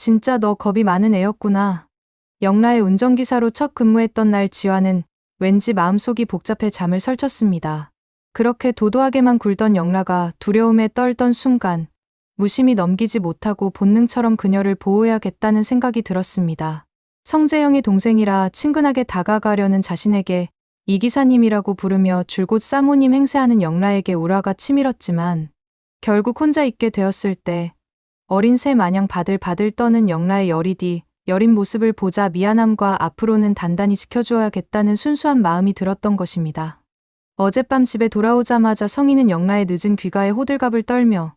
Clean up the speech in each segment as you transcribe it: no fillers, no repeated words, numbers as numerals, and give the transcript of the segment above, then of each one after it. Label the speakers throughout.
Speaker 1: 진짜 너 겁이 많은 애였구나. 영라의 운전기사로 첫 근무했던 날 지화는 왠지 마음속이 복잡해 잠을 설쳤습니다. 그렇게 도도하게만 굴던 영라가 두려움에 떨던 순간 무심히 넘기지 못하고 본능처럼 그녀를 보호해야겠다는 생각이 들었습니다. 성재형의 동생이라 친근하게 다가가려는 자신에게 이 기사님이라고 부르며 줄곧 사모님 행세하는 영라에게 우라가 치밀었지만 결국 혼자 있게 되었을 때 어린 새 마냥 바들바들 떠는 영라의 여린 모습을 보자 미안함과 앞으로는 단단히 지켜줘야겠다는 순수한 마음이 들었던 것입니다. 어젯밤 집에 돌아오자마자 성희는 영라의 늦은 귀가에 호들갑을 떨며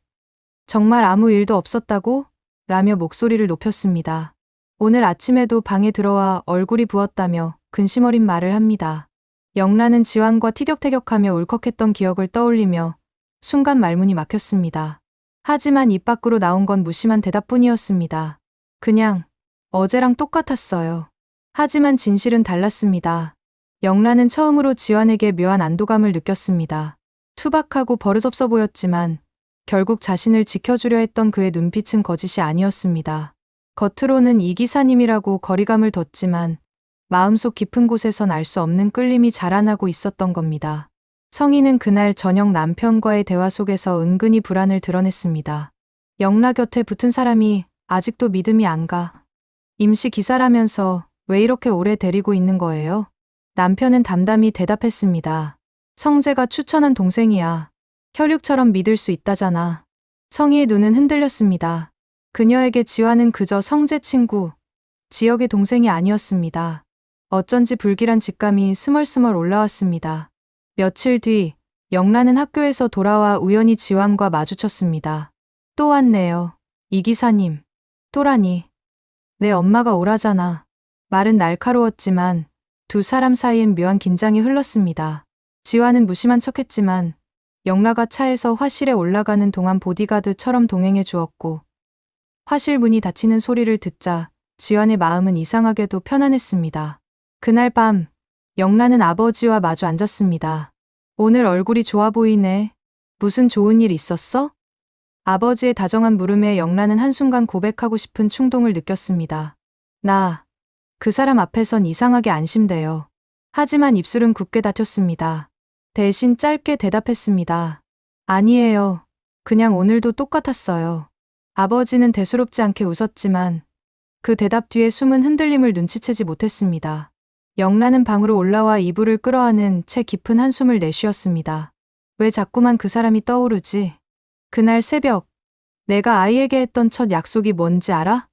Speaker 1: 정말 아무 일도 없었다고? 라며 목소리를 높였습니다. 오늘 아침에도 방에 들어와 얼굴이 부었다며 근심 어린 말을 합니다. 영라는 지환과 티격태격하며 울컥했던 기억을 떠올리며 순간 말문이 막혔습니다. 하지만 입 밖으로 나온 건 무심한 대답뿐이었습니다. 그냥 어제랑 똑같았어요. 하지만 진실은 달랐습니다. 영라는 처음으로 지환에게 묘한 안도감을 느꼈습니다. 투박하고 버릇없어 보였지만 결국 자신을 지켜주려 했던 그의 눈빛은 거짓이 아니었습니다. 겉으로는 이 기사님이라고 거리감을 뒀지만 마음속 깊은 곳에선 알 수 없는 끌림이 자라나고 있었던 겁니다. 성희는 그날 저녁 남편과의 대화 속에서 은근히 불안을 드러냈습니다. 영라 곁에 붙은 사람이 아직도 믿음이 안 가. 임시 기사라면서 왜 이렇게 오래 데리고 있는 거예요? 남편은 담담히 대답했습니다. 성재가 추천한 동생이야. 혈육처럼 믿을 수 있다잖아. 성희의 눈은 흔들렸습니다. 그녀에게 지화는 그저 성재 친구, 지역의 동생이 아니었습니다. 어쩐지 불길한 직감이 스멀스멀 올라왔습니다. 며칠 뒤 영라는 학교에서 돌아와 우연히 지환과 마주쳤습니다. 또 왔네요. 이 기사님. 또라니. 내 엄마가 오라잖아. 말은 날카로웠지만 두 사람 사이엔 묘한 긴장이 흘렀습니다. 지환은 무심한 척했지만 영라가 차에서 화실에 올라가는 동안 보디가드처럼 동행해 주었고 화실 문이 닫히는 소리를 듣자 지환의 마음은 이상하게도 편안했습니다. 그날 밤 영라는 아버지와 마주 앉았습니다. 오늘 얼굴이 좋아 보이네. 무슨 좋은 일 있었어? 아버지의 다정한 물음에 영라는 한순간 고백하고 싶은 충동을 느꼈습니다. 그 사람 앞에선 이상하게 안심돼요. 하지만 입술은 굳게 닫혔습니다. 대신 짧게 대답했습니다. 아니에요. 그냥 오늘도 똑같았어요. 아버지는 대수롭지 않게 웃었지만 그 대답 뒤에 숨은 흔들림을 눈치채지 못했습니다. 영라는 방으로 올라와 이불을 끌어안은 채 깊은 한숨을 내쉬었습니다. 왜 자꾸만 그 사람이 떠오르지? 그날 새벽, 내가 아이에게 했던 첫 약속이 뭔지 알아?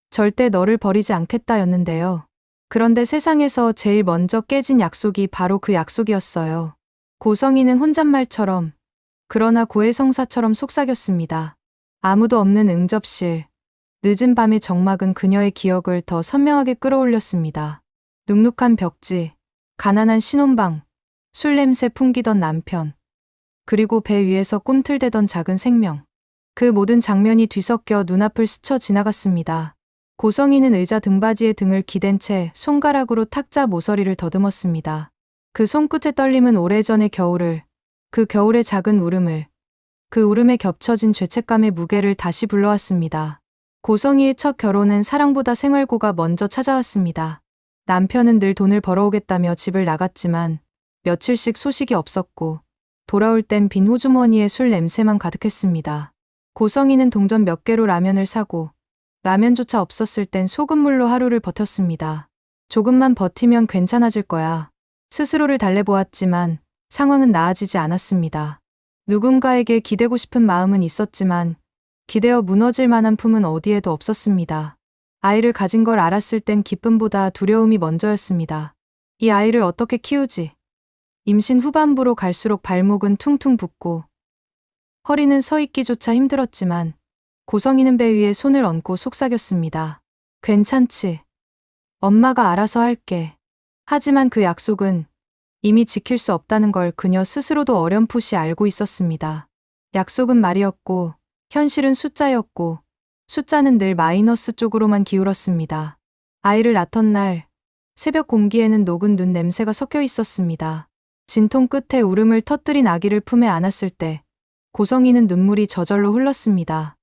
Speaker 1: 절대 너를 버리지 않겠다였는데요. 그런데 세상에서 제일 먼저 깨진 약속이 바로 그 약속이었어요. 고성희는 혼잣말처럼, 그러나 고해성사처럼 속삭였습니다. 아무도 없는 응접실, 늦은 밤의 적막은 그녀의 기억을 더 선명하게 끌어올렸습니다. 눅눅한 벽지, 가난한 신혼방, 술 냄새 풍기던 남편, 그리고 배 위에서 꿈틀대던 작은 생명. 그 모든 장면이 뒤섞여 눈앞을 스쳐 지나갔습니다. 고성희는 의자 등받이에 등을 기댄 채 손가락으로 탁자 모서리를 더듬었습니다. 그 손끝의 떨림은 오래전의 겨울을, 그 겨울의 작은 울음을, 그 울음에 겹쳐진 죄책감의 무게를 다시 불러왔습니다. 고성희의 첫 결혼은 사랑보다 생활고가 먼저 찾아왔습니다. 남편은 늘 돈을 벌어오겠다며 집을 나갔지만 며칠씩 소식이 없었고 돌아올 땐 빈 호주머니에 술 냄새만 가득했습니다. 고성희는 동전 몇 개로 라면을 사고 라면조차 없었을 땐 소금물로 하루를 버텼습니다. 조금만 버티면 괜찮아질 거야. 스스로를 달래보았지만 상황은 나아지지 않았습니다. 누군가에게 기대고 싶은 마음은 있었지만 기대어 무너질 만한 품은 어디에도 없었습니다. 아이를 가진 걸 알았을 땐 기쁨보다 두려움이 먼저였습니다. 이 아이를 어떻게 키우지? 임신 후반부로 갈수록 발목은 퉁퉁 붓고 허리는 서 있기조차 힘들었지만 고성희는 배 위에 손을 얹고 속삭였습니다. 괜찮지. 엄마가 알아서 할게. 하지만 그 약속은 이미 지킬 수 없다는 걸 그녀 스스로도 어렴풋이 알고 있었습니다. 약속은 말이었고 현실은 숫자였고 숫자는 늘 마이너스 쪽으로만 기울었습니다. 아이를 낳던 날 새벽 공기에는 녹은 눈 냄새가 섞여 있었습니다. 진통 끝에 울음을 터뜨린 아기를 품에 안았을 때 고성희는 눈물이 저절로 흘렀습니다.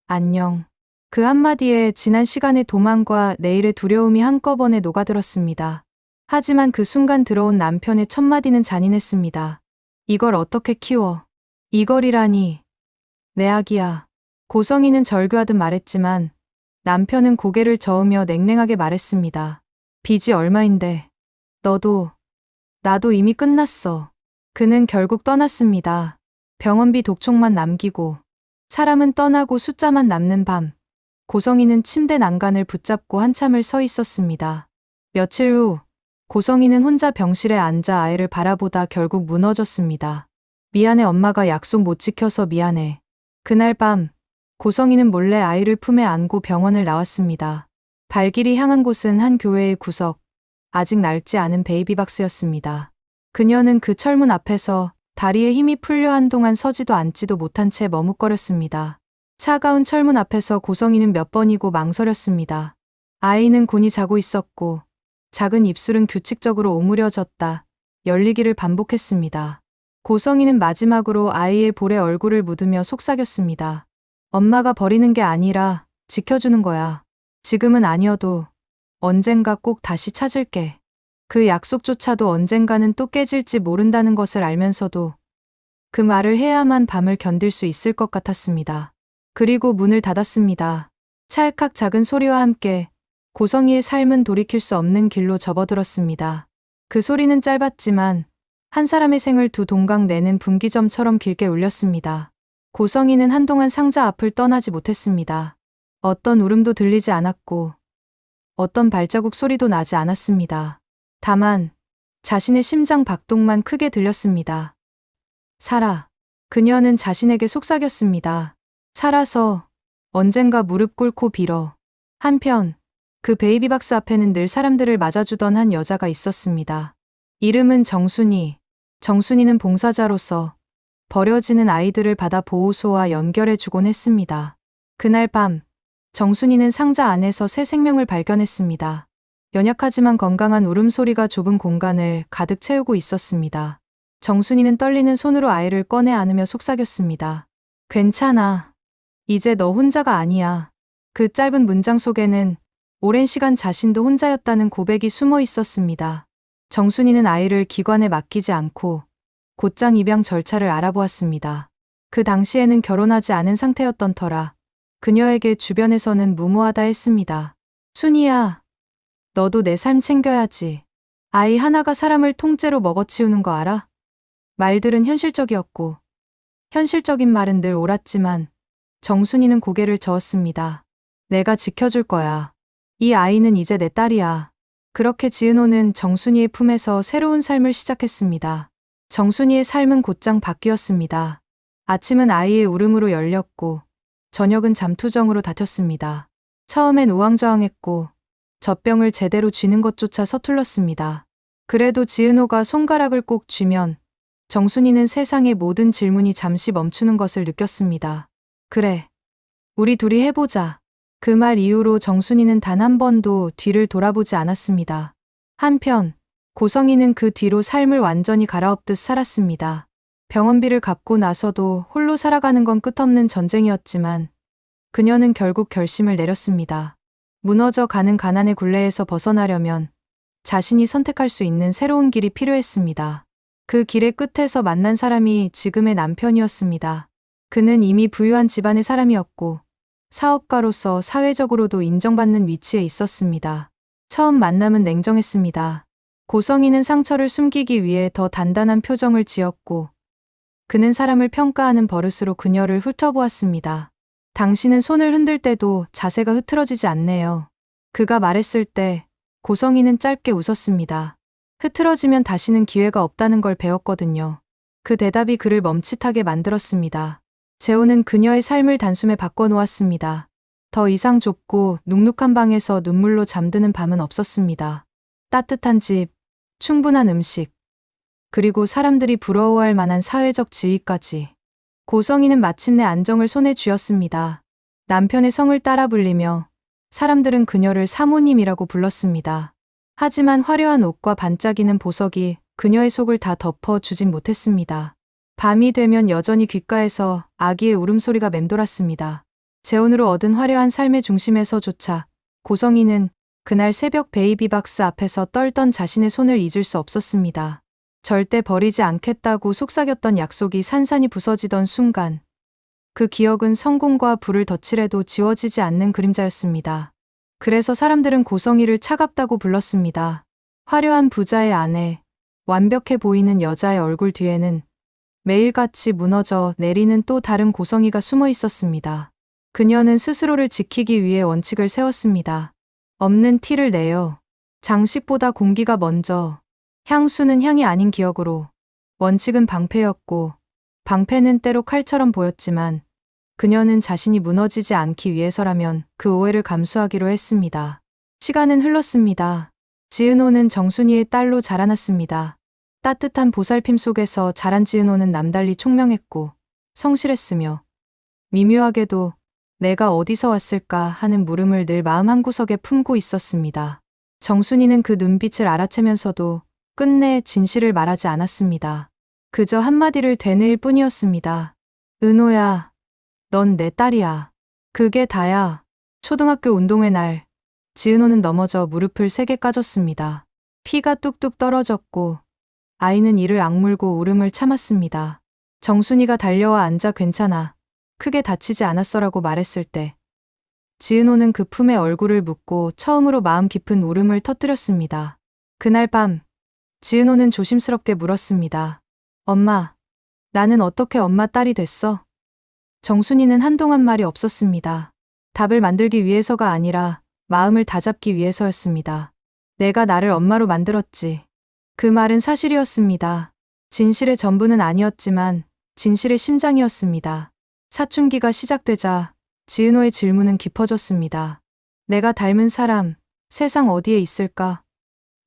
Speaker 1: 안녕. 그 한마디에 지난 시간의 도망과 내일의 두려움이 한꺼번에 녹아들었습니다. 하지만 그 순간 들어온 남편의 첫 마디는 잔인했습니다. 이걸 어떻게 키워? 이걸이라니. 내 아기야. 고성이는 절규하듯 말했지만 남편은 고개를 저으며 냉랭하게 말했습니다. 빚이 얼마인데. 너도, 나도 이미 끝났어. 그는 결국 떠났습니다. 병원비 독촉만 남기고. 사람은 떠나고 숫자만 남는 밤. 고성이는 침대 난간을 붙잡고 한참을 서 있었습니다. 며칠 후 고성이는 혼자 병실에 앉아 아이를 바라보다 결국 무너졌습니다. 미안해, 엄마가 약속 못 지켜서 미안해. 그날 밤 고성이는 몰래 아이를 품에 안고 병원을 나왔습니다. 발길이 향한 곳은 한 교회의 구석, 아직 낡지 않은 베이비박스였습니다. 그녀는 그 철문 앞에서 다리에 힘이 풀려 한동안 서지도 앉지도 못한 채 머뭇거렸습니다. 차가운 철문 앞에서 고성이는 몇 번이고 망설였습니다. 아이는 곤히 자고 있었고 작은 입술은 규칙적으로 오므려졌다 열리기를 반복했습니다. 고성이는 마지막으로 아이의 볼에 얼굴을 묻으며 속삭였습니다. 엄마가 버리는 게 아니라 지켜주는 거야. 지금은 아니어도 언젠가 꼭 다시 찾을게. 그 약속조차도 언젠가는 또 깨질지 모른다는 것을 알면서도 그 말을 해야만 밤을 견딜 수 있을 것 같았습니다. 그리고 문을 닫았습니다. 찰칵 작은 소리와 함께 고성이의 삶은 돌이킬 수 없는 길로 접어들었습니다. 그 소리는 짧았지만 한 사람의 생을 두 동강 내는 분기점처럼 길게 울렸습니다. 고성이는 한동안 상자 앞을 떠나지 못했습니다. 어떤 울음도 들리지 않았고 어떤 발자국 소리도 나지 않았습니다. 다만 자신의 심장 박동만 크게 들렸습니다. 살아. 그녀는 자신에게 속삭였습니다. 살아서 언젠가 무릎 꿇고 빌어. 한편 그 베이비박스 앞에는 늘 사람들을 맞아주던 한 여자가 있었습니다. 이름은 정순이. 정순이는 봉사자로서 버려지는 아이들을 받아 보호소와 연결해주곤 했습니다. 그날 밤 정순이는 상자 안에서 새 생명을 발견했습니다. 연약하지만 건강한 울음소리가 좁은 공간을 가득 채우고 있었습니다. 정순이는 떨리는 손으로 아이를 꺼내 안으며 속삭였습니다. 괜찮아. 이제 너 혼자가 아니야. 그 짧은 문장 속에는 오랜 시간 자신도 혼자였다는 고백이 숨어 있었습니다. 정순이는 아이를 기관에 맡기지 않고 곧장 입양 절차를 알아보았습니다. 그 당시에는 결혼하지 않은 상태였던 터라 그녀에게 주변에서는 무모하다 했습니다. 순이야, 너도 내 삶 챙겨야지. 아이 하나가 사람을 통째로 먹어치우는 거 알아? 말들은 현실적이었고 현실적인 말은 늘 옳았지만 정순이는 고개를 저었습니다. 내가 지켜줄 거야. 이 아이는 이제 내 딸이야. 그렇게 지은호는 정순이의 품에서 새로운 삶을 시작했습니다. 정순이의 삶은 곧장 바뀌었습니다. 아침은 아이의 울음으로 열렸고 저녁은 잠투정으로 닫혔습니다. 처음엔 우왕좌왕했고 젖병을 제대로 쥐는 것조차 서툴렀습니다. 그래도 지은호가 손가락을 꼭 쥐면 정순이는 세상의 모든 질문이 잠시 멈추는 것을 느꼈습니다. 그래, 우리 둘이 해보자. 그 말 이후로 정순이는 단 한 번도 뒤를 돌아보지 않았습니다. 한편 고성이는 그 뒤로 삶을 완전히 갈아엎듯 살았습니다. 병원비를 갚고 나서도 홀로 살아가는 건 끝없는 전쟁이었지만 그녀는 결국 결심을 내렸습니다. 무너져 가는 가난의 굴레에서 벗어나려면 자신이 선택할 수 있는 새로운 길이 필요했습니다. 그 길의 끝에서 만난 사람이 지금의 남편이었습니다. 그는 이미 부유한 집안의 사람이었고 사업가로서 사회적으로도 인정받는 위치에 있었습니다. 처음 만남은 냉정했습니다. 고성이는 상처를 숨기기 위해 더 단단한 표정을 지었고 그는 사람을 평가하는 버릇으로 그녀를 훑어보았습니다. 당신은 손을 흔들 때도 자세가 흐트러지지 않네요. 그가 말했을 때 고성이는 짧게 웃었습니다. 흐트러지면 다시는 기회가 없다는 걸 배웠거든요. 그 대답이 그를 멈칫하게 만들었습니다. 재호는 그녀의 삶을 단숨에 바꿔놓았습니다. 더 이상 좁고 눅눅한 방에서 눈물로 잠드는 밤은 없었습니다. 따뜻한 집, 충분한 음식, 그리고 사람들이 부러워할 만한 사회적 지위까지. 고성이는 마침내 안정을 손에 쥐었습니다. 남편의 성을 따라 불리며 사람들은 그녀를 사모님이라고 불렀습니다. 하지만 화려한 옷과 반짝이는 보석이 그녀의 속을 다 덮어주진 못했습니다. 밤이 되면 여전히 귓가에서 아기의 울음소리가 맴돌았습니다. 재혼으로 얻은 화려한 삶의 중심에서조차 고성이는 그날 새벽 베이비박스 앞에서 떨던 자신의 손을 잊을 수 없었습니다. 절대 버리지 않겠다고 속삭였던 약속이 산산이 부서지던 순간 그 기억은 성공과 불을 덧칠해도 지워지지 않는 그림자였습니다. 그래서 사람들은 고성이를 차갑다고 불렀습니다. 화려한 부자의 아내, 완벽해 보이는 여자의 얼굴 뒤에는 매일같이 무너져 내리는 또 다른 고성이가 숨어 있었습니다. 그녀는 스스로를 지키기 위해 원칙을 세웠습니다. 없는 티를 내요. 장식보다 공기가 먼저. 향수는 향이 아닌 기억으로. 원칙은 방패였고 방패는 때로 칼처럼 보였지만 그녀는 자신이 무너지지 않기 위해서라면 그 오해를 감수하기로 했습니다. 시간은 흘렀습니다. 지은호는 정순이의 딸로 자라났습니다. 따뜻한 보살핌 속에서 자란 지은호는 남달리 총명했고 성실했으며 미묘하게도 내가 어디서 왔을까 하는 물음을 늘 마음 한구석에 품고 있었습니다. 정순이는 그 눈빛을 알아채면서도 끝내 진실을 말하지 않았습니다. 그저 한마디를 되뇌일 뿐이었습니다. 은호야, 넌 내 딸이야. 그게 다야. 초등학교 운동회 날 지은호는 넘어져 무릎을 세게 까졌습니다. 피가 뚝뚝 떨어졌고 아이는 이를 악물고 울음을 참았습니다. 정순이가 달려와 앉아 괜찮아. 크게 다치지 않았어라고 말했을 때 지은호는 그 품에 얼굴을 묻고 처음으로 마음 깊은 울음을 터뜨렸습니다. 그날 밤 지은호는 조심스럽게 물었습니다. 엄마, 나는 어떻게 엄마 딸이 됐어? 정순이는 한동안 말이 없었습니다. 답을 만들기 위해서가 아니라 마음을 다잡기 위해서였습니다. 내가 나를 엄마로 만들었지. 그 말은 사실이었습니다. 진실의 전부는 아니었지만 진실의 심장이었습니다. 사춘기가 시작되자 지은호의 질문은 깊어졌습니다. 내가 닮은 사람, 세상 어디에 있을까?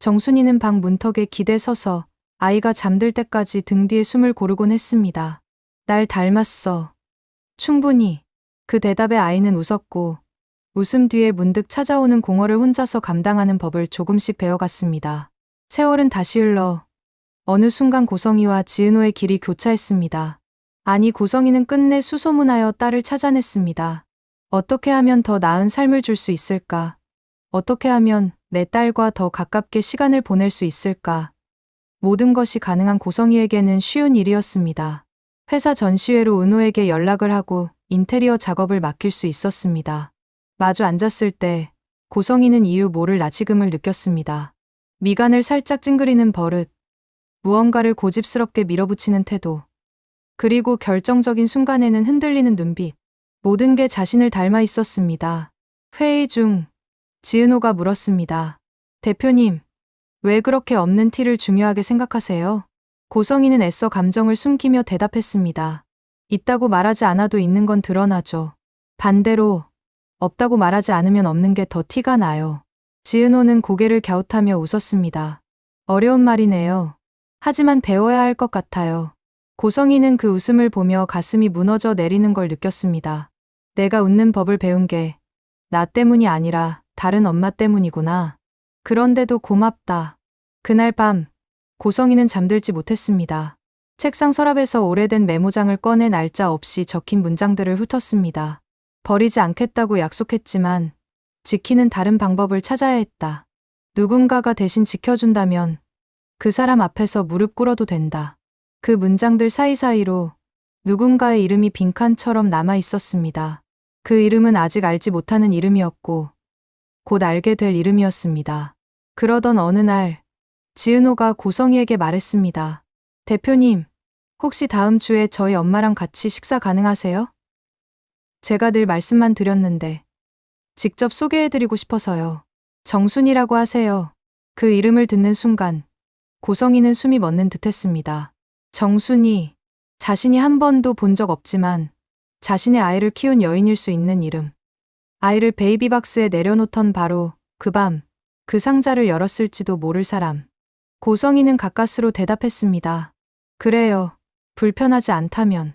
Speaker 1: 정순이는 방 문턱에 기대 서서 아이가 잠들 때까지 등 뒤에 숨을 고르곤 했습니다. 날 닮았어. 충분히. 그 대답에 아이는 웃었고 웃음 뒤에 문득 찾아오는 공허를 혼자서 감당하는 법을 조금씩 배워갔습니다. 세월은 다시 흘러 어느 순간 고성이와 지은호의 길이 교차했습니다. 아니 고성이는 끝내 수소문하여 딸을 찾아냈습니다. 어떻게 하면 더 나은 삶을 줄 수 있을까? 어떻게 하면 내 딸과 더 가깝게 시간을 보낼 수 있을까? 모든 것이 가능한 고성이에게는 쉬운 일이었습니다. 회사 전시회로 은호에게 연락을 하고 인테리어 작업을 맡길 수 있었습니다. 마주 앉았을 때 고성이는 이유 모를 나지금을 느꼈습니다. 미간을 살짝 찡그리는 버릇, 무언가를 고집스럽게 밀어붙이는 태도, 그리고 결정적인 순간에는 흔들리는 눈빛. 모든 게 자신을 닮아 있었습니다. 회의 중 지은호가 물었습니다. 대표님, 왜 그렇게 없는 티를 중요하게 생각하세요? 고성이는 애써 감정을 숨기며 대답했습니다. 있다고 말하지 않아도 있는 건 드러나죠. 반대로 없다고 말하지 않으면 없는 게 더 티가 나요. 지은호는 고개를 갸웃하며 웃었습니다. 어려운 말이네요. 하지만 배워야 할 것 같아요. 고성이는 그 웃음을 보며 가슴이 무너져 내리는 걸 느꼈습니다. 내가 웃는 법을 배운 게 나 때문이 아니라 다른 엄마 때문이구나. 그런데도 고맙다. 그날 밤 고성이는 잠들지 못했습니다. 책상 서랍에서 오래된 메모장을 꺼내 날짜 없이 적힌 문장들을 훑었습니다. 버리지 않겠다고 약속했지만 지키는 다른 방법을 찾아야 했다. 누군가가 대신 지켜준다면 그 사람 앞에서 무릎 꿇어도 된다. 그 문장들 사이사이로 누군가의 이름이 빈칸처럼 남아 있었습니다. 그 이름은 아직 알지 못하는 이름이었고 곧 알게 될 이름이었습니다. 그러던 어느 날 지은호가 고성이에게 말했습니다. 대표님, 혹시 다음 주에 저희 엄마랑 같이 식사 가능하세요? 제가 늘 말씀만 드렸는데 직접 소개해드리고 싶어서요. 정순이라고 하세요. 그 이름을 듣는 순간 고성이는 숨이 멎는 듯했습니다. 정순이, 자신이 한 번도 본 적 없지만 자신의 아이를 키운 여인일 수 있는 이름. 아이를 베이비박스에 내려놓던 바로 그 밤, 그 상자를 열었을지도 모를 사람. 고성이는 가까스로 대답했습니다. 그래요. 불편하지 않다면.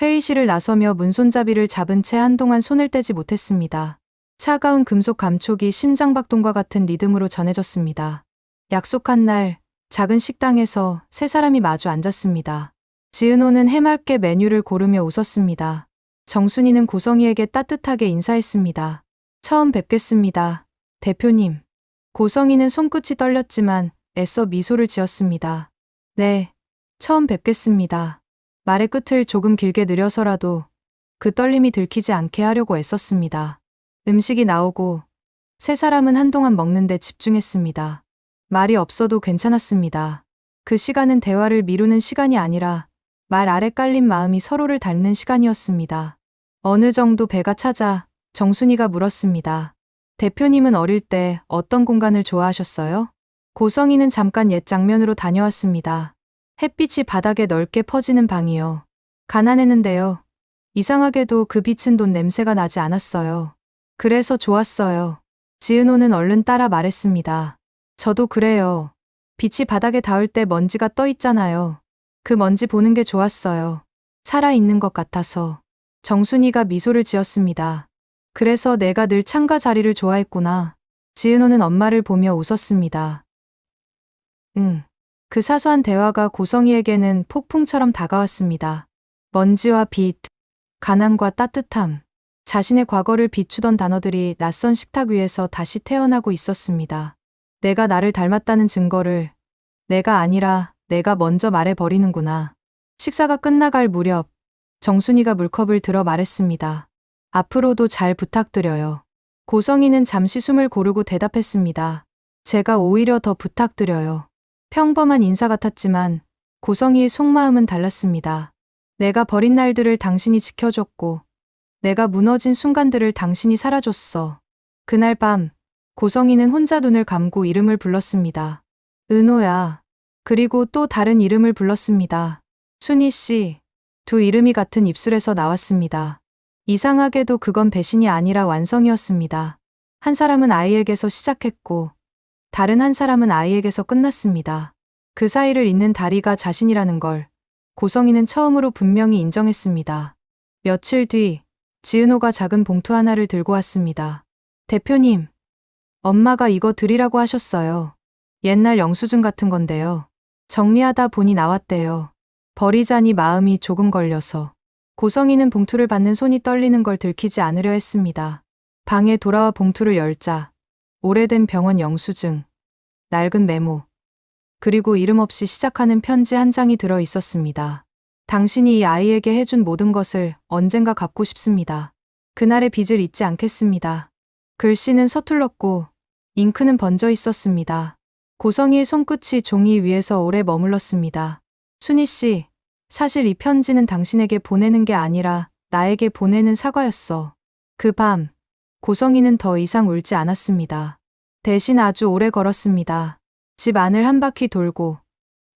Speaker 1: 회의실을 나서며 문손잡이를 잡은 채 한동안 손을 떼지 못했습니다. 차가운 금속 감촉이 심장박동과 같은 리듬으로 전해졌습니다. 약속한 날, 작은 식당에서 세 사람이 마주 앉았습니다. 지은호는 해맑게 메뉴를 고르며 웃었습니다. 정순이는 고성희에게 따뜻하게 인사했습니다. 처음 뵙겠습니다. 대표님. 고성희는 손끝이 떨렸지만 애써 미소를 지었습니다. 네, 처음 뵙겠습니다. 말의 끝을 조금 길게 느려서라도 그 떨림이 들키지 않게 하려고 애썼습니다. 음식이 나오고 세 사람은 한동안 먹는데 집중했습니다. 말이 없어도 괜찮았습니다. 그 시간은 대화를 미루는 시간이 아니라 말 아래 깔린 마음이 서로를 닮는 시간이었습니다. 어느 정도 배가 차자 정순이가 물었습니다. 대표님은 어릴 때 어떤 공간을 좋아하셨어요? 고성희는 잠깐 옛 장면으로 다녀왔습니다. 햇빛이 바닥에 넓게 퍼지는 방이요. 가난했는데요. 이상하게도 그 빛은 돈 냄새가 나지 않았어요. 그래서 좋았어요. 지은호는 얼른 따라 말했습니다. 저도 그래요. 빛이 바닥에 닿을 때 먼지가 떠 있잖아요. 그 먼지 보는 게 좋았어요. 살아있는 것 같아서. 정순이가 미소를 지었습니다. 그래서 내가 늘 창가 자리를 좋아했구나. 지은호는 엄마를 보며 웃었습니다. 그 사소한 대화가 고성희에게는 폭풍처럼 다가왔습니다. 먼지와 빛, 가난과 따뜻함, 자신의 과거를 비추던 단어들이 낯선 식탁 위에서 다시 태어나고 있었습니다. 내가 나를 닮았다는 증거를 내가 아니라 내가 먼저 말해버리는구나. 식사가 끝나갈 무렵 정순이가 물컵을 들어 말했습니다. 앞으로도 잘 부탁드려요. 고성희는 잠시 숨을 고르고 대답했습니다. 제가 오히려 더 부탁드려요. 평범한 인사 같았지만 고성희의 속마음은 달랐습니다. 내가 버린 날들을 당신이 지켜줬고 내가 무너진 순간들을 당신이 살아줬어. 그날 밤 고성희는 혼자 눈을 감고 이름을 불렀습니다. 은호야. 그리고 또 다른 이름을 불렀습니다. 순희 씨. 두 이름이 같은 입술에서 나왔습니다. 이상하게도 그건 배신이 아니라 완성이었습니다. 한 사람은 아이에게서 시작했고 다른 한 사람은 아이에게서 끝났습니다. 그 사이를 잇는 다리가 자신이라는 걸 고성희는 처음으로 분명히 인정했습니다. 며칠 뒤 지은호가 작은 봉투 하나를 들고 왔습니다. 대표님, 엄마가 이거 드리라고 하셨어요. 옛날 영수증 같은 건데요. 정리하다 보니 나왔대요. 버리자니 마음이 조금 걸려서. 고성희는 봉투를 받는 손이 떨리는 걸 들키지 않으려 했습니다. 방에 돌아와 봉투를 열자 오래된 병원 영수증, 낡은 메모, 그리고 이름 없이 시작하는 편지 한 장이 들어 있었습니다. 당신이 이 아이에게 해준 모든 것을 언젠가 갚고 싶습니다. 그날의 빚을 잊지 않겠습니다. 글씨는 서툴렀고 잉크는 번져 있었습니다. 고성희의 손끝이 종이 위에서 오래 머물렀습니다. 순희 씨, 사실 이 편지는 당신에게 보내는 게 아니라 나에게 보내는 사과였어. 그 밤, 고성희는 더 이상 울지 않았습니다. 대신 아주 오래 걸었습니다. 집 안을 한 바퀴 돌고,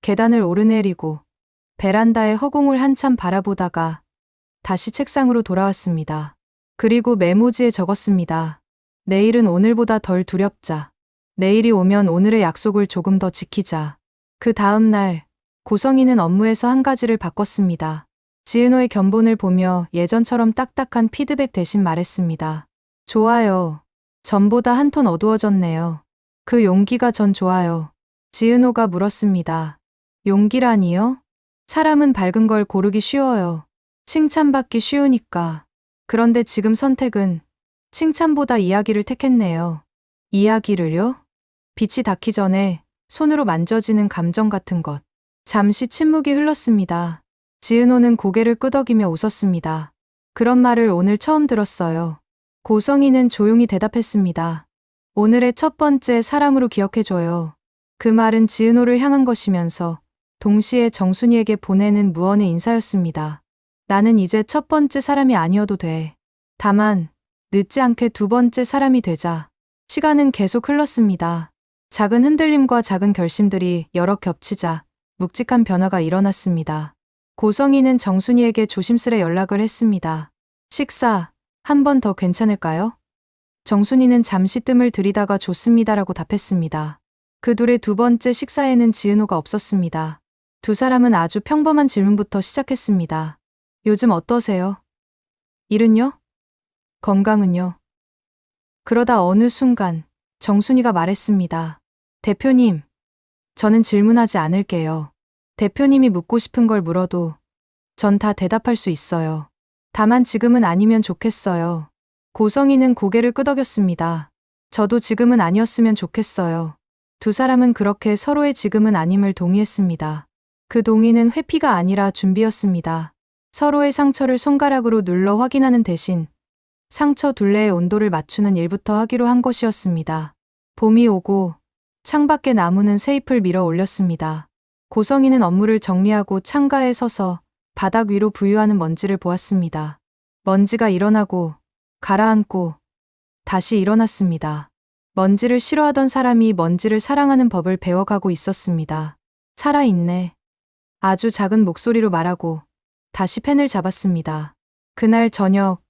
Speaker 1: 계단을 오르내리고, 베란다의 허공을 한참 바라보다가 다시 책상으로 돌아왔습니다. 그리고 메모지에 적었습니다. 내일은 오늘보다 덜 두렵자. 내일이 오면 오늘의 약속을 조금 더 지키자. 그 다음 날, 고성희는 업무에서 한 가지를 바꿨습니다. 지은호의 견본을 보며 예전처럼 딱딱한 피드백 대신 말했습니다. 좋아요. 전보다 한 톤 어두워졌네요. 그 용기가 전 좋아요. 지은호가 물었습니다. 용기라니요? 사람은 밝은 걸 고르기 쉬워요. 칭찬받기 쉬우니까. 그런데 지금 선택은 칭찬보다 이야기를 택했네요. 이야기를요? 빛이 닿기 전에 손으로 만져지는 감정 같은 것. 잠시 침묵이 흘렀습니다. 지은호는 고개를 끄덕이며 웃었습니다. 그런 말을 오늘 처음 들었어요. 고성희는 조용히 대답했습니다. 오늘의 첫 번째 사람으로 기억해줘요. 그 말은 지은호를 향한 것이면서 동시에 정순이에게 보내는 무언의 인사였습니다. 나는 이제 첫 번째 사람이 아니어도 돼. 다만 늦지 않게 두 번째 사람이 되자. 시간은 계속 흘렀습니다. 작은 흔들림과 작은 결심들이 여러 겹치자 묵직한 변화가 일어났습니다. 고성희는 정순이에게 조심스레 연락을 했습니다. 식사, 한 번 더 괜찮을까요? 정순이는 잠시 뜸을 들이다가 좋습니다라고 답했습니다. 그 둘의 두 번째 식사에는 지은호가 없었습니다. 두 사람은 아주 평범한 질문부터 시작했습니다. 요즘 어떠세요? 일은요? 건강은요? 그러다 어느 순간 정순이가 말했습니다. 대표님, 저는 질문하지 않을게요. 대표님이 묻고 싶은 걸 물어도 전 다 대답할 수 있어요. 다만 지금은 아니면 좋겠어요. 고성희는 고개를 끄덕였습니다. 저도 지금은 아니었으면 좋겠어요. 두 사람은 그렇게 서로의 지금은 아님을 동의했습니다. 그 동의는 회피가 아니라 준비였습니다. 서로의 상처를 손가락으로 눌러 확인하는 대신 상처 둘레의 온도를 맞추는 일부터 하기로 한 것이었습니다. 봄이 오고 창밖에 나무는 새잎을 밀어 올렸습니다. 고성희는 업무를 정리하고 창가에 서서 바닥 위로 부유하는 먼지를 보았습니다. 먼지가 일어나고 가라앉고 다시 일어났습니다. 먼지를 싫어하던 사람이 먼지를 사랑하는 법을 배워가고 있었습니다. 살아있네. 아주 작은 목소리로 말하고 다시 펜을 잡았습니다. 그날 저녁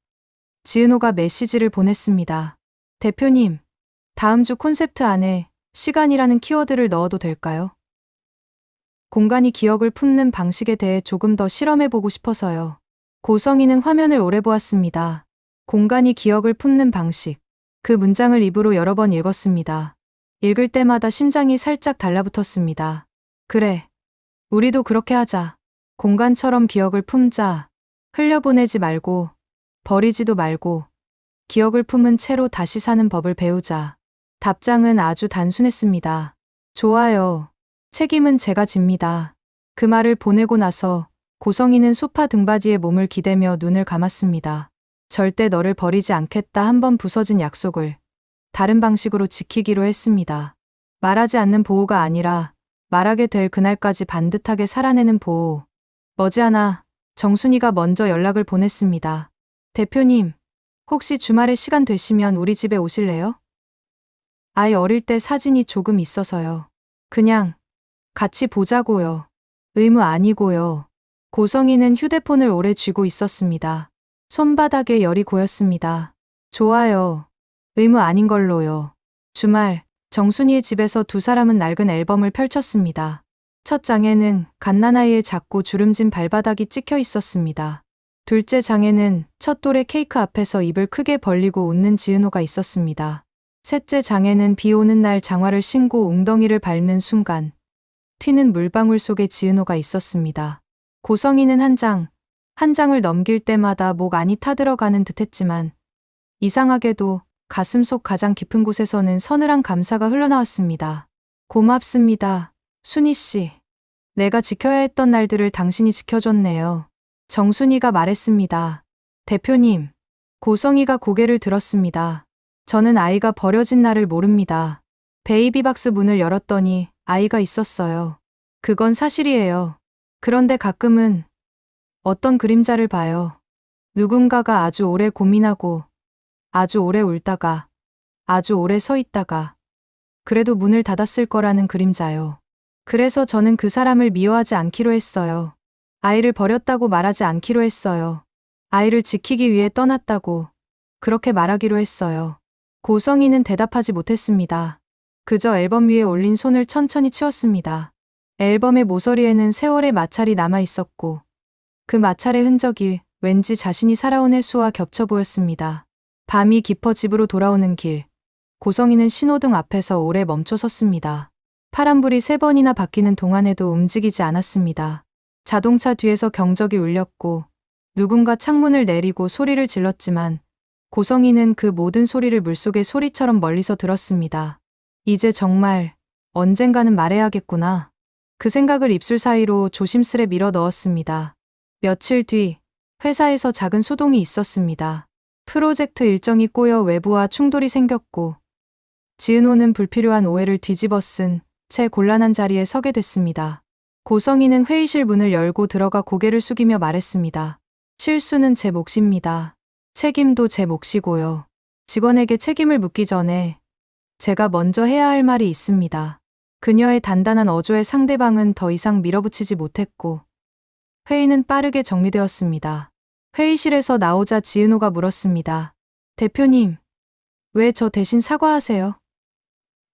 Speaker 1: 지은호가 메시지를 보냈습니다. 대표님, 다음 주 콘셉트 안에 시간이라는 키워드를 넣어도 될까요? 공간이 기억을 품는 방식에 대해 조금 더 실험해보고 싶어서요. 고성희는 화면을 오래 보았습니다. 공간이 기억을 품는 방식. 그 문장을 입으로 여러 번 읽었습니다. 읽을 때마다 심장이 살짝 달라붙었습니다. 그래. 우리도 그렇게 하자. 공간처럼 기억을 품자. 흘려보내지 말고, 버리지도 말고, 기억을 품은 채로 다시 사는 법을 배우자. 답장은 아주 단순했습니다. 좋아요. 책임은 제가 집니다. 그 말을 보내고 나서 고성희는 소파 등받이에 몸을 기대며 눈을 감았습니다. 절대 너를 버리지 않겠다 한번 부서진 약속을 다른 방식으로 지키기로 했습니다. 말하지 않는 보호가 아니라 말하게 될 그날까지 반듯하게 살아내는 보호. 머지않아 정순이가 먼저 연락을 보냈습니다. 대표님, 혹시 주말에 시간 되시면 우리 집에 오실래요? 아이 어릴 때 사진이 조금 있어서요. 그냥 같이 보자고요. 의무 아니고요. 고성희는 휴대폰을 오래 쥐고 있었습니다. 손바닥에 열이 고였습니다. 좋아요. 의무 아닌 걸로요. 주말 정순이의 집에서 두 사람은 낡은 앨범을 펼쳤습니다. 첫 장에는 갓난아이의 작고 주름진 발바닥이 찍혀 있었습니다. 둘째 장에는 첫 돌의 케이크 앞에서 입을 크게 벌리고 웃는 지은호가 있었습니다. 셋째 장에는 비 오는 날 장화를 신고 웅덩이를 밟는 순간 튀는 물방울 속에 지은호가 있었습니다. 고성희는 한 장을 넘길 때마다 목 안이 타들어가는 듯했지만 이상하게도 가슴속 가장 깊은 곳에서는 서늘한 감사가 흘러나왔습니다. 고맙습니다. 순희 씨. 내가 지켜야 했던 날들을 당신이 지켜줬네요. 정순이가 말했습니다. 대표님. 고성희가 고개를 들었습니다. 저는 아이가 버려진 날을 모릅니다. 베이비박스 문을 열었더니 아이가 있었어요. 그건 사실이에요. 그런데 가끔은 어떤 그림자를 봐요. 누군가가 아주 오래 고민하고 아주 오래 울다가 아주 오래 서 있다가 그래도 문을 닫았을 거라는 그림자요. 그래서 저는 그 사람을 미워하지 않기로 했어요. 아이를 버렸다고 말하지 않기로 했어요. 아이를 지키기 위해 떠났다고 그렇게 말하기로 했어요. 고성희는 대답하지 못했습니다. 그저 앨범 위에 올린 손을 천천히 치웠습니다. 앨범의 모서리에는 세월의 마찰이 남아 있었고 그 마찰의 흔적이 왠지 자신이 살아온 횟수와 겹쳐 보였습니다. 밤이 깊어 집으로 돌아오는 길. 고성희는 신호등 앞에서 오래 멈춰 섰습니다. 파란불이 3번이나 바뀌는 동안에도 움직이지 않았습니다. 자동차 뒤에서 경적이 울렸고 누군가 창문을 내리고 소리를 질렀지만 고성희는 그 모든 소리를 물속의 소리처럼 멀리서 들었습니다. 이제 정말 언젠가는 말해야겠구나. 그 생각을 입술 사이로 조심스레 밀어 넣었습니다. 며칠 뒤 회사에서 작은 소동이 있었습니다. 프로젝트 일정이 꼬여 외부와 충돌이 생겼고 지은호는 불필요한 오해를 뒤집어 쓴 채 곤란한 자리에 서게 됐습니다. 고성희는 회의실 문을 열고 들어가 고개를 숙이며 말했습니다. 실수는 제 몫입니다. 책임도 제 몫이고요. 직원에게 책임을 묻기 전에 제가 먼저 해야 할 말이 있습니다. 그녀의 단단한 어조에 상대방은 더 이상 밀어붙이지 못했고 회의는 빠르게 정리되었습니다. 회의실에서 나오자 지은호가 물었습니다. 대표님, 왜 저 대신 사과하세요?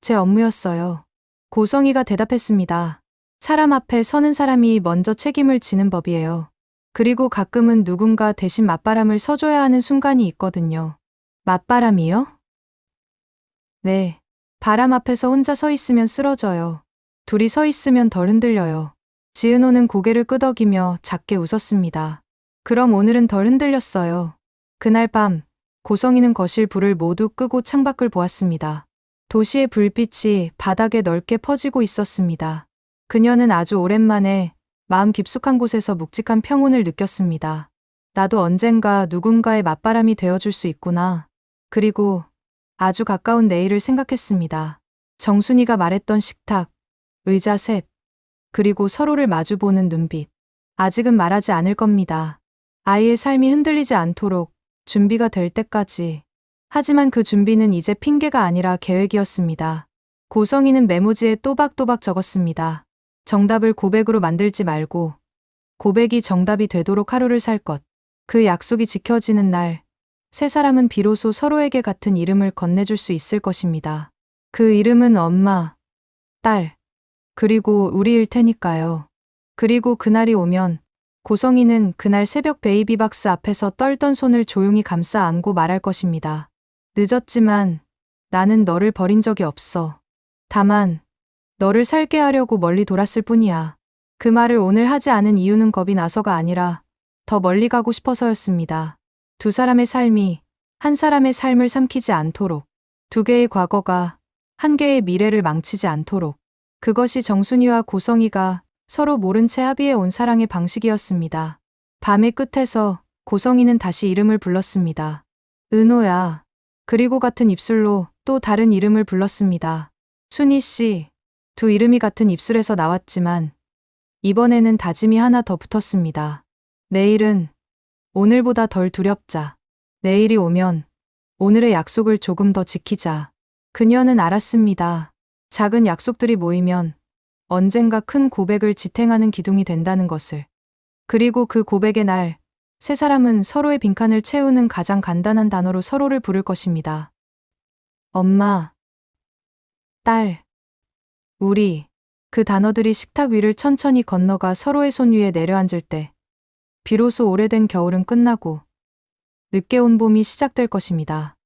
Speaker 1: 제 업무였어요. 고성희가 대답했습니다. 사람 앞에 서는 사람이 먼저 책임을 지는 법이에요. 그리고 가끔은 누군가 대신 맞바람을 서줘야 하는 순간이 있거든요. 맞바람이요? 네. 바람 앞에서 혼자 서 있으면 쓰러져요. 둘이 서 있으면 덜 흔들려요. 지은호는 고개를 끄덕이며 작게 웃었습니다. 그럼 오늘은 덜 흔들렸어요. 그날 밤, 고성이는 거실 불을 모두 끄고 창밖을 보았습니다. 도시의 불빛이 바닥에 넓게 퍼지고 있었습니다. 그녀는 아주 오랜만에 마음 깊숙한 곳에서 묵직한 평온을 느꼈습니다. 나도 언젠가 누군가의 맞바람이 되어줄 수 있구나. 그리고 아주 가까운 내일을 생각했습니다. 정순이가 말했던 식탁, 의자 셋, 그리고 서로를 마주보는 눈빛. 아직은 말하지 않을 겁니다. 아이의 삶이 흔들리지 않도록 준비가 될 때까지. 하지만 그 준비는 이제 핑계가 아니라 계획이었습니다. 고성이는 메모지에 또박또박 적었습니다. 정답을 고백으로 만들지 말고 고백이 정답이 되도록 하루를 살 것. 그 약속이 지켜지는 날, 세 사람은 비로소 서로에게 같은 이름을 건네줄 수 있을 것입니다. 그 이름은 엄마, 딸, 그리고 우리일 테니까요. 그리고 그날이 오면 고성이는 그날 새벽 베이비박스 앞에서 떨던 손을 조용히 감싸 안고 말할 것입니다. 늦었지만 나는 너를 버린 적이 없어. 다만 너를 살게 하려고 멀리 돌았을 뿐이야. 그 말을 오늘 하지 않은 이유는 겁이 나서가 아니라 더 멀리 가고 싶어서였습니다. 두 사람의 삶이 한 사람의 삶을 삼키지 않도록, 두 개의 과거가 한 개의 미래를 망치지 않도록. 그것이 정순이와 고성이가 서로 모른 채 합의해 온 사랑의 방식이었습니다. 밤의 끝에서 고성이는 다시 이름을 불렀습니다. 은호야. 그리고 같은 입술로 또 다른 이름을 불렀습니다. 순희 씨. 두 이름이 같은 입술에서 나왔지만 이번에는 다짐이 하나 더 붙었습니다. 내일은 오늘보다 덜 두렵자. 내일이 오면 오늘의 약속을 조금 더 지키자. 그녀는 알았습니다. 작은 약속들이 모이면 언젠가 큰 고백을 지탱하는 기둥이 된다는 것을. 그리고 그 고백의 날, 세 사람은 서로의 빈칸을 채우는 가장 간단한 단어로 서로를 부를 것입니다. 엄마, 딸, 우리. 그 단어들이 식탁 위를 천천히 건너가 서로의 손 위에 내려앉을 때, 비로소 오래된 겨울은 끝나고 늦게 온 봄이 시작될 것입니다.